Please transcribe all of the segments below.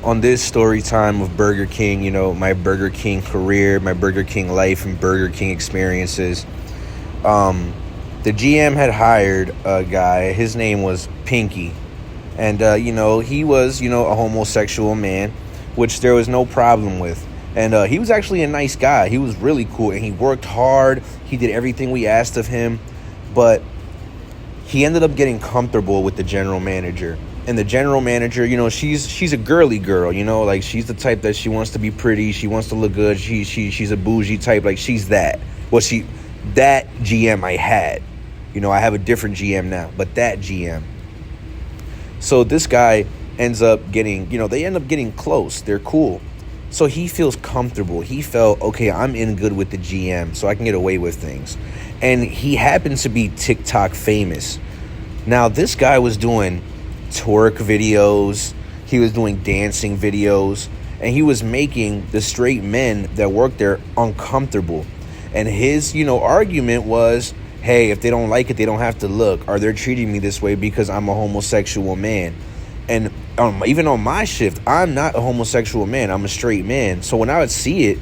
on this story time of Burger King, my Burger King career, my Burger King life, and Burger King experiences. The GM had hired a guy. His name was Pinky. And, he was, a homosexual man, which there was no problem with. And he was actually a nice guy. He was really cool, and he worked hard. He did everything we asked of him. But he ended up getting comfortable with the general manager. And the general manager, she's a girly girl, like she's the type that she wants to be pretty. She wants to look good. She's a bougie type. Like she's that. Well, that GM I had. I have a different GM now, but that GM. So this guy ends up getting, they end up getting close. They're cool. So he feels comfortable. He felt, okay, I'm in good with the GM, so I can get away with things. And he happens to be TikTok famous. Now, this guy was doing twerk videos. He was doing dancing videos. And he was making the straight men that work there uncomfortable. And his, argument was, hey, if they don't like it, they don't have to look. Or they're treating me this way because I'm a homosexual man. And even on my shift, I'm not a homosexual man. I'm a straight man. So when I would see it,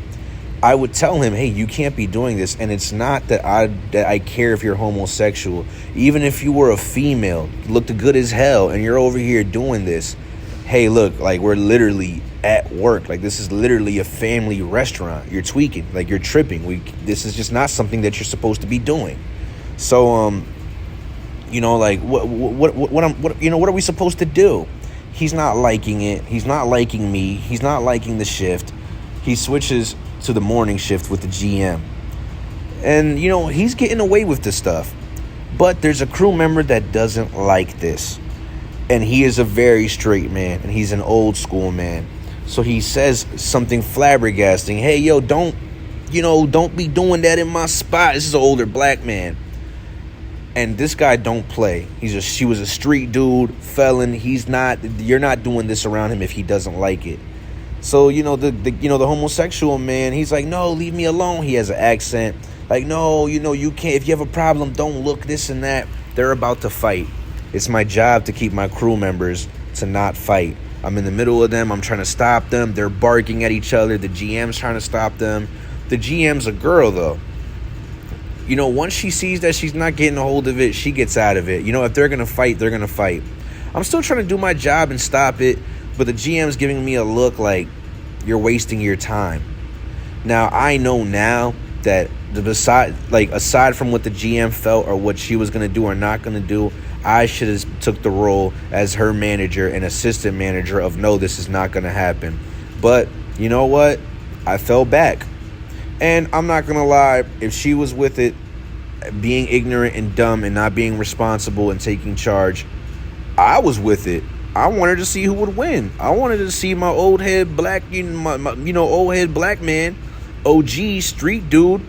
I would tell him, hey, you can't be doing this. And it's not that I care if you're homosexual. Even if you were a female, looked good as hell, and you're over here doing this. Hey, look, like we're literally at work. Like this is literally a family restaurant. You're tweaking, like you're tripping. This is just not something that you're supposed to be doing. So, like what are we supposed to do? He's not liking it. He's not liking me. He's not liking the shift. He switches to the morning shift with the GM. And, he's getting away with this stuff. But there's a crew member that doesn't like this. And he is a very straight man. And he's an old school man. So he says something flabbergasting. Hey, yo, don't be doing that in my spot. This is an older black man. And this guy don't play. She was a street dude, felon. You're not doing this around him if he doesn't like it. So, the homosexual man, he's like, no, leave me alone. He has an accent. Like, no, you can't. If you have a problem, don't look, this and that. They're about to fight. It's my job to keep my crew members to not fight. I'm in the middle of them. I'm trying to stop them. They're barking at each other. The GM's trying to stop them. The GM's a girl, though. Once she sees that she's not getting a hold of it, she gets out of it. If they're going to fight, they're going to fight. I'm still trying to do my job and stop it, but the GM's giving me a look like you're wasting your time. Now, I know now that aside from what the GM felt or what she was going to do or not going to do, I should have took the role as her manager and assistant manager of, no, this is not going to happen. But you know what? I fell back. And I'm not going to lie, if she was with it, being ignorant and dumb and not being responsible and taking charge, I was with it. I wanted to see who would win. I wanted to see my old head black, old head black man, OG street dude,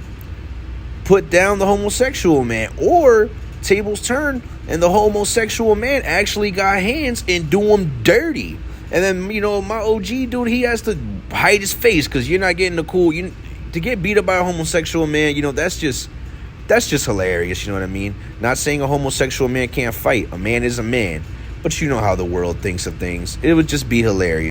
put down the homosexual man. Or tables turn and the homosexual man actually got hands and do him dirty. And then, my OG dude, he has to hide his face because you're not getting the cool. To get beat up by a homosexual man, that's just hilarious, you know what I mean? Not saying a homosexual man can't fight. A man is a man. But you know how the world thinks of things. It would just be hilarious.